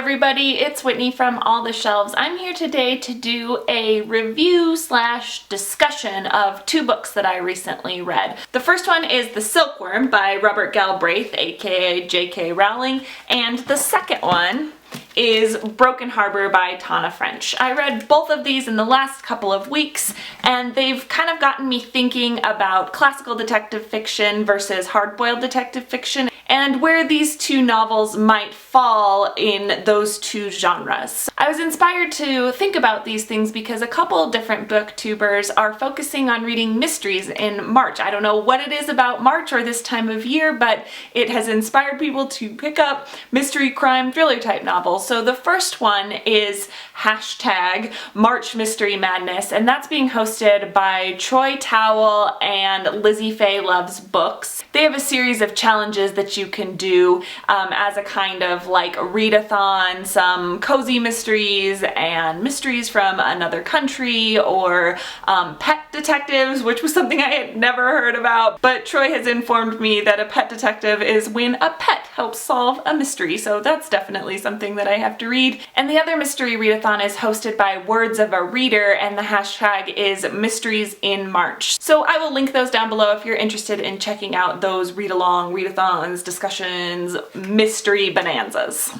everybody, it's Whitney from All the Shelves. I'm here today to do a review / discussion of two books that I recently read. The first one is The Silkworm by Robert Galbraith, aka J.K. Rowling, and the second one is Broken Harbor by Tana French. I read both of these in the last couple of weeks, and they've kind of gotten me thinking about classical detective fiction versus hard-boiled detective fiction, and where these two novels might fall in those two genres. I was inspired to think about these things because a couple different booktubers are focusing on reading mysteries in March. I don't know what it is about March or this time of year, but it has inspired people to pick up mystery, crime, thriller type novels. So the first one is #March Mystery Madness, and that's being hosted by Troy Towell and Lizzie Faye Loves Books. They have a series of challenges that you can do as a kind of like readathon, some cozy mysteries and mysteries from another country, or pet detectives, which was something I had never heard about. But Troy has informed me that a pet detective is when a pet helps solve a mystery, so that's definitely something that I have to read. And the other mystery readathon is hosted by Words of a Reader, and the hashtag is mysteriesinmarch. So I will link those down below if you're interested in checking out those read-along, readathons, discussions, mystery bonanzas.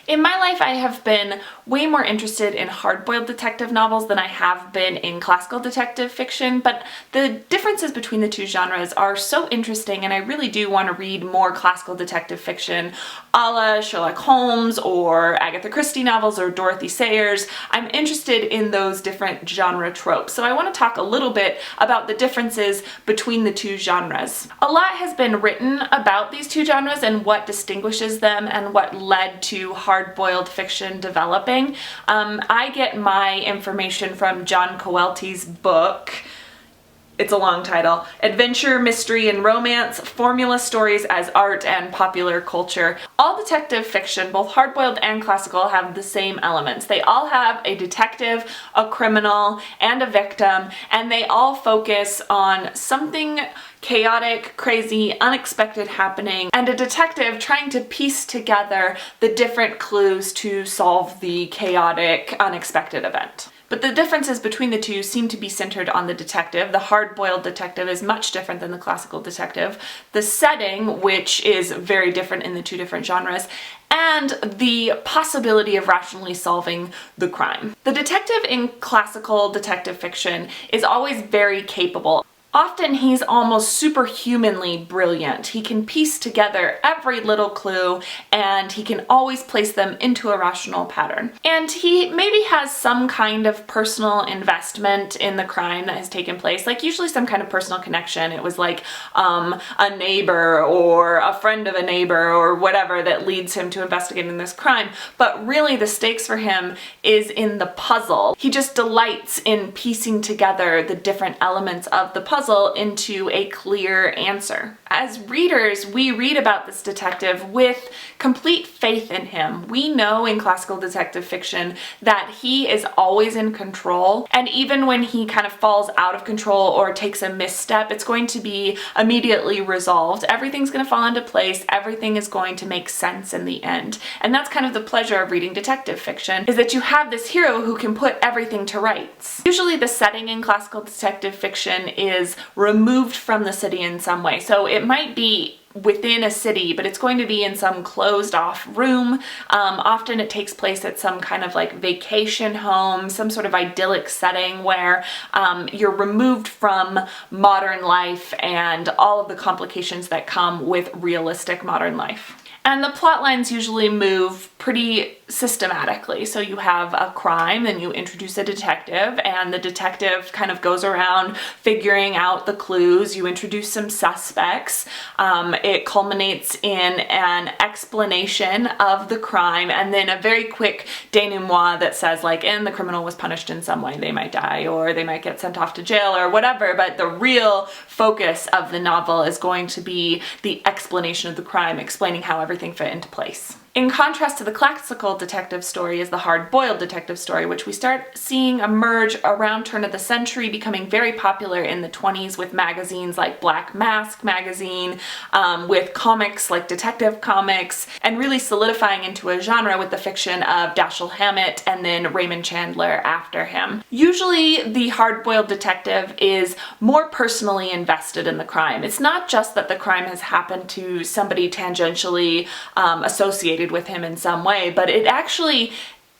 In my life, I have been way more interested in hard-boiled detective novels than I have been in classical detective fiction, but the differences between the two genres are so interesting, and I really do want to read more classical detective fiction a la Sherlock Holmes or Agatha Christie novels or Dorothy Sayers. I'm interested in those different genre tropes, so I want to talk a little bit about the differences between the two genres. A lot has been written about these two genres and what distinguishes them and what led to hard-boiled fiction developing. I get my information from John Coelty's book. It's a long title. Adventure, Mystery, and Romance, Formula Stories as Art and Popular Culture. All detective fiction, both hard-boiled and classical, have the same elements. They all have a detective, a criminal, and a victim, and they all focus on something chaotic, crazy, unexpected happening, and a detective trying to piece together the different clues to solve the chaotic, unexpected event. But the differences between the two seem to be centered on the detective. The hard-boiled detective is much different than the classical detective. The setting, which is very different in the two different genres, and the possibility of rationally solving the crime. The detective in classical detective fiction is always very capable. Often he's almost superhumanly brilliant. He can piece together every little clue, and he can always place them into a rational pattern. And he maybe has some kind of personal investment in the crime that has taken place, like usually some kind of personal connection. It was like a neighbor or a friend of a neighbor or whatever that leads him to investigating this crime. But really the stakes for him is in the puzzle. He just delights in piecing together the different elements of the puzzle into a clear answer. As readers, we read about this detective with complete faith in him. We know in classical detective fiction that he is always in control, and even when he kind of falls out of control or takes a misstep, it's going to be immediately resolved. Everything's going to fall into place. Everything is going to make sense in the end. And that's kind of the pleasure of reading detective fiction, is that you have this hero who can put everything to rights. Usually the setting in classical detective fiction is removed from the city in some way. So it might be within a city, but it's going to be in some closed off room. Often it takes place at some kind of like vacation home, some sort of idyllic setting where you're removed from modern life and all of the complications that come with realistic modern life. And the plot lines usually move pretty systematically. So you have a crime, then you introduce a detective, and the detective kind of goes around figuring out the clues. You introduce some suspects. It culminates in an explanation of the crime, and then a very quick denouement that says like, and the criminal was punished in some way. They might die, or they might get sent off to jail, or whatever, but the real focus of the novel is going to be the explanation of the crime, explaining how everything fit into place. In contrast to the classical detective story is the hard-boiled detective story, which we start seeing emerge around turn of the century, becoming very popular in the 20s with magazines like Black Mask magazine, with comics like Detective Comics, and really solidifying into a genre with the fiction of Dashiell Hammett and then Raymond Chandler after him. Usually the hard-boiled detective is more personally invested in the crime. It's not just that the crime has happened to somebody tangentially associated with him in some way, but it actually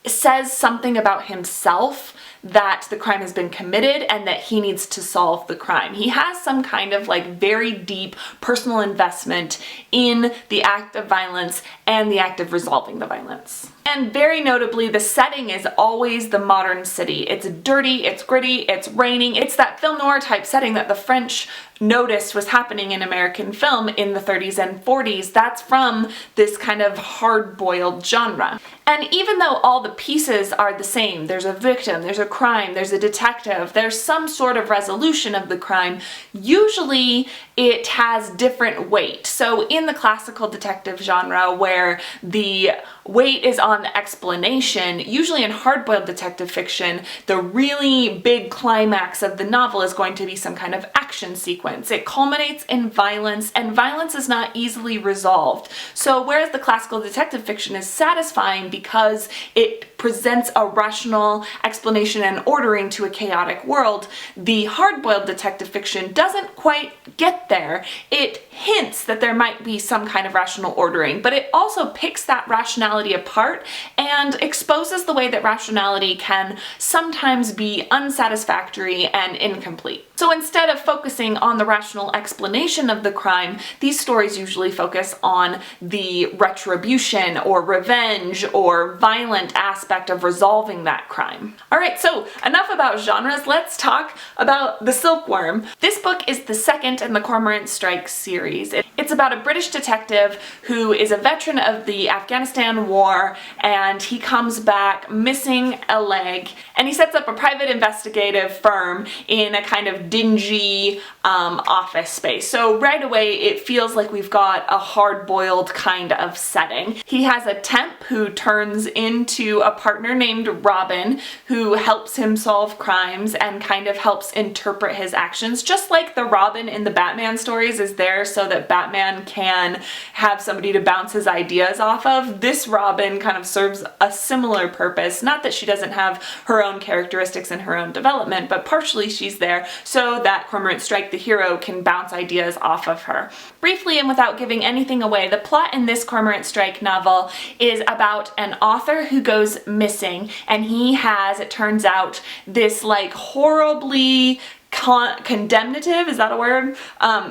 says something about himself that the crime has been committed and that he needs to solve the crime. He has some kind of like very deep personal investment in the act of violence and the act of resolving the violence. And very notably, the setting is always the modern city. It's dirty, it's gritty, it's raining. It's that film noir type setting that the French noticed was happening in American film in the 30s and 40s. That's from this kind of hard-boiled genre. And even though all the pieces are the same, there's a victim, there's a crime, there's a detective, there's some sort of resolution of the crime, usually it has different weight. So in the classical detective genre where the weight is on the explanation, usually in hard-boiled detective fiction, the really big climax of the novel is going to be some kind of action sequence. It culminates in violence, and violence is not easily resolved. So whereas the classical detective fiction is satisfying because it presents a rational explanation and ordering to a chaotic world, the hard-boiled detective fiction doesn't quite get there. It hints that there might be some kind of rational ordering, but it also picks that rationality apart and exposes the way that rationality can sometimes be unsatisfactory and incomplete. So instead of focusing on the rational explanation of the crime, these stories usually focus on the retribution or revenge or violent aspect of resolving that crime. Alright, so enough about genres, let's talk about The Silkworm. This book is the second in the Cormorant Strike series. It's about a British detective who is a veteran of the Afghanistan war, and he comes back missing a leg, and he sets up a private investigative firm in a kind of dingy office space. So right away it feels like we've got a hard-boiled kind of setting. He has a temp who turns into a partner named Robin who helps him solve crimes and kind of helps interpret his actions, just like the Robin in the Batman stories is there so that Batman can have somebody to bounce his ideas off of. This Robin kind of serves a similar purpose. Not that she doesn't have her own characteristics and her own development, but partially she's there so that Cormorant Strike, the hero, can bounce ideas off of her. Briefly and without giving anything away, the plot in this Cormorant Strike novel is about an author who goes missing, and he has, it turns out, this like horribly condemnative, is that a word?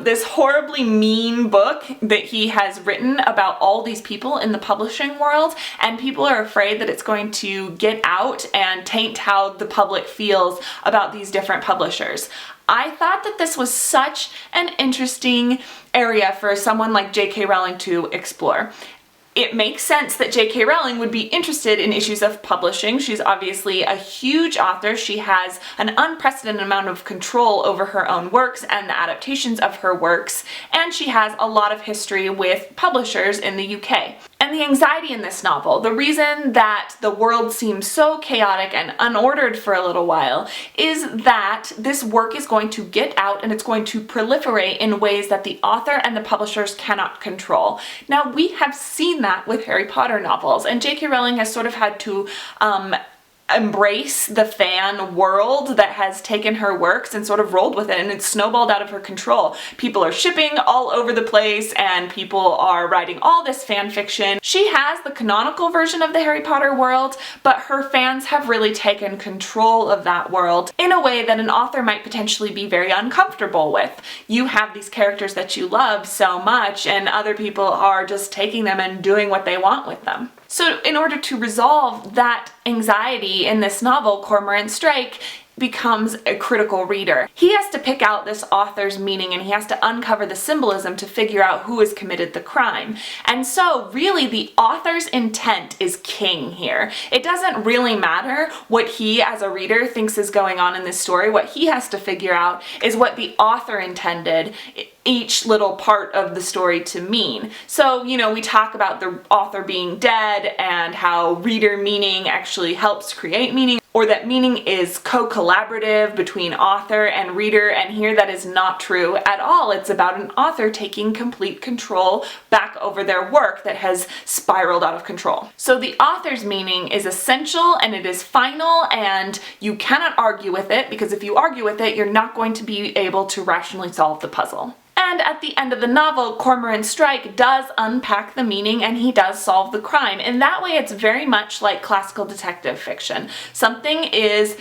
This horribly mean book that he has written about all these people in the publishing world, and people are afraid that it's going to get out and taint how the public feels about these different publishers. I thought that this was such an interesting area for someone like J.K. Rowling to explore. It makes sense that J.K. Rowling would be interested in issues of publishing. She's obviously a huge author. She has an unprecedented amount of control over her own works and the adaptations of her works, and she has a lot of history with publishers in the UK. And the anxiety in this novel, the reason that the world seems so chaotic and unordered for a little while, is that this work is going to get out and it's going to proliferate in ways that the author and the publishers cannot control. Now, we have seen that with Harry Potter novels, and J.K. Rowling has sort of had to embrace the fan world that has taken her works and sort of rolled with it, and it's snowballed out of her control. People are shipping all over the place and people are writing all this fan fiction. She has the canonical version of the Harry Potter world, but her fans have really taken control of that world in a way that an author might potentially be very uncomfortable with. You have these characters that you love so much, and other people are just taking them and doing what they want with them. So in order to resolve that anxiety in this novel, Cormorant Strike, becomes a critical reader. He has to pick out this author's meaning, and he has to uncover the symbolism to figure out who has committed the crime. And so really the author's intent is king here. It doesn't really matter what he as a reader thinks is going on in this story. What he has to figure out is what the author intended each little part of the story to mean. So, you know, we talk about the author being dead and how reader meaning actually helps create meaning, or that meaning is co-collaborative between author and reader, and here that is not true at all. It's about an author taking complete control back over their work that has spiraled out of control. So the author's meaning is essential and it is final, and you cannot argue with it, because if you argue with it, you're not going to be able to rationally solve the puzzle. And at the end of the novel, Cormoran Strike does unpack the meaning and he does solve the crime. In that way, it's very much like classical detective fiction. Something is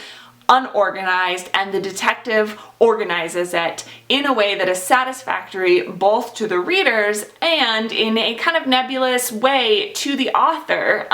unorganized and the detective organizes it in a way that is satisfactory both to the readers and in a kind of nebulous way to the author,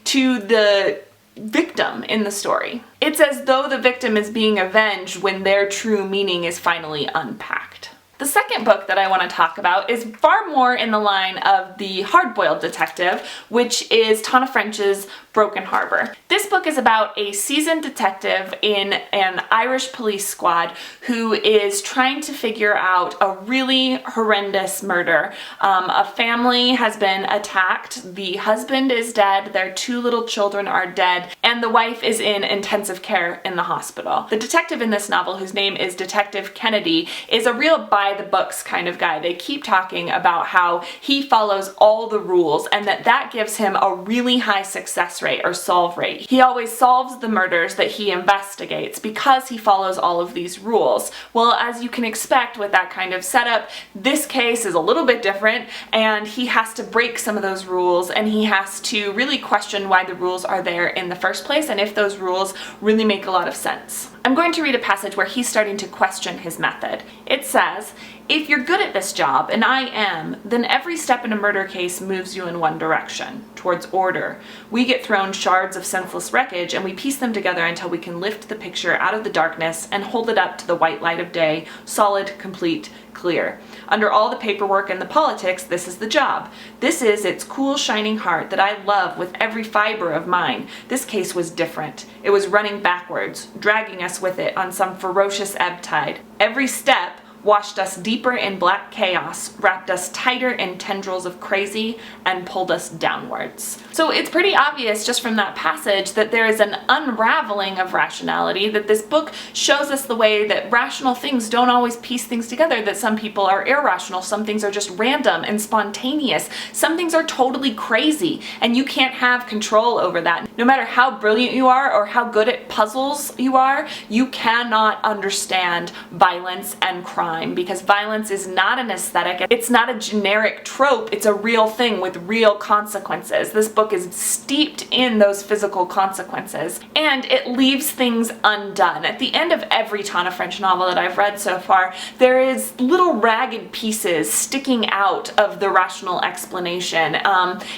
to the victim in the story. It's as though the victim is being avenged when their true meaning is finally unpacked. The second book that I want to talk about is far more in the line of the hard-boiled detective, which is Tana French's Broken Harbor. This book is about a seasoned detective in an Irish police squad who is trying to figure out a really horrendous murder. A family has been attacked, the husband is dead, their 2 little children are dead, and the wife is in intensive care in the hospital. The detective in this novel, whose name is Detective Kennedy, is a real by-the-books kind of guy. They keep talking about how he follows all the rules and that gives him a really high success rate or solve rate. He always solves the murders that he investigates because he follows all of these rules. Well, as you can expect with that kind of setup, this case is a little bit different and he has to break some of those rules and he has to really question why the rules are there in the first place and if those rules really make a lot of sense. I'm going to read a passage where he's starting to question his method. It says, "If you're good at this job, and I am, then every step in a murder case moves you in one direction, towards order. We get thrown shards of senseless wreckage and we piece them together until we can lift the picture out of the darkness and hold it up to the white light of day, solid, complete, clear. Under all the paperwork and the politics, this is the job. This is its cool, shining heart that I love with every fiber of mine. This case was different. It was running backwards, dragging us with it on some ferocious ebb tide. Every step washed us deeper in black chaos, wrapped us tighter in tendrils of crazy, and pulled us downwards." So it's pretty obvious just from that passage that there is an unraveling of rationality, that this book shows us the way that rational things don't always piece things together, that some people are irrational, some things are just random and spontaneous, some things are totally crazy, and you can't have control over that. No matter how brilliant you are or how good at puzzles you are, you cannot understand violence and crime, because violence is not an aesthetic, it's not a generic trope, it's a real thing with real consequences. This book is steeped in those physical consequences, and it leaves things undone. At the end of every Tana French novel that I've read so far, there is little ragged pieces sticking out of the rational explanation.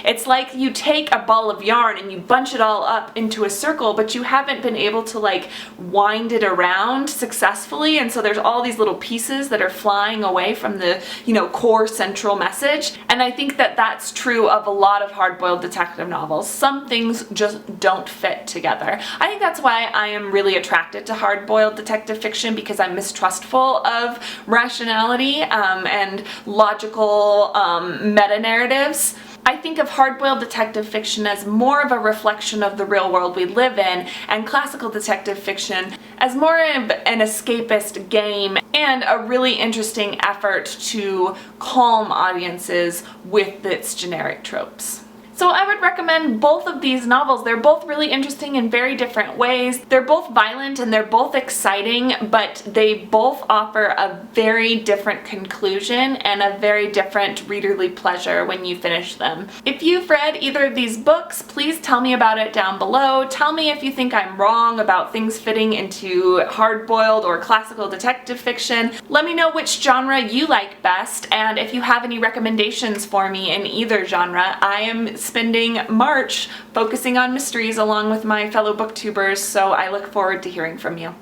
It's like you take a ball of yarn and you bunch it all up into a circle, but you haven't been able to like wind it around successfully, and so there's all these little pieces that are flying away from the, core central message. And I think that that's true of a lot of hard-boiled detective novels. Some things just don't fit together. I think that's why I am really attracted to hard-boiled detective fiction, because I'm mistrustful of rationality and logical meta-narratives. I think of hard-boiled detective fiction as more of a reflection of the real world we live in, and classical detective fiction as more of an escapist game and a really interesting effort to calm audiences with its generic tropes. So I would recommend both of these novels. They're both really interesting in very different ways. They're both violent and they're both exciting, but they both offer a very different conclusion and a very different readerly pleasure when you finish them. If you've read either of these books, please tell me about it down below. Tell me if you think I'm wrong about things fitting into hard-boiled or classical detective fiction. Let me know which genre you like best, and if you have any recommendations for me in either genre. I am spending March focusing on mysteries along with my fellow booktubers, so I look forward to hearing from you.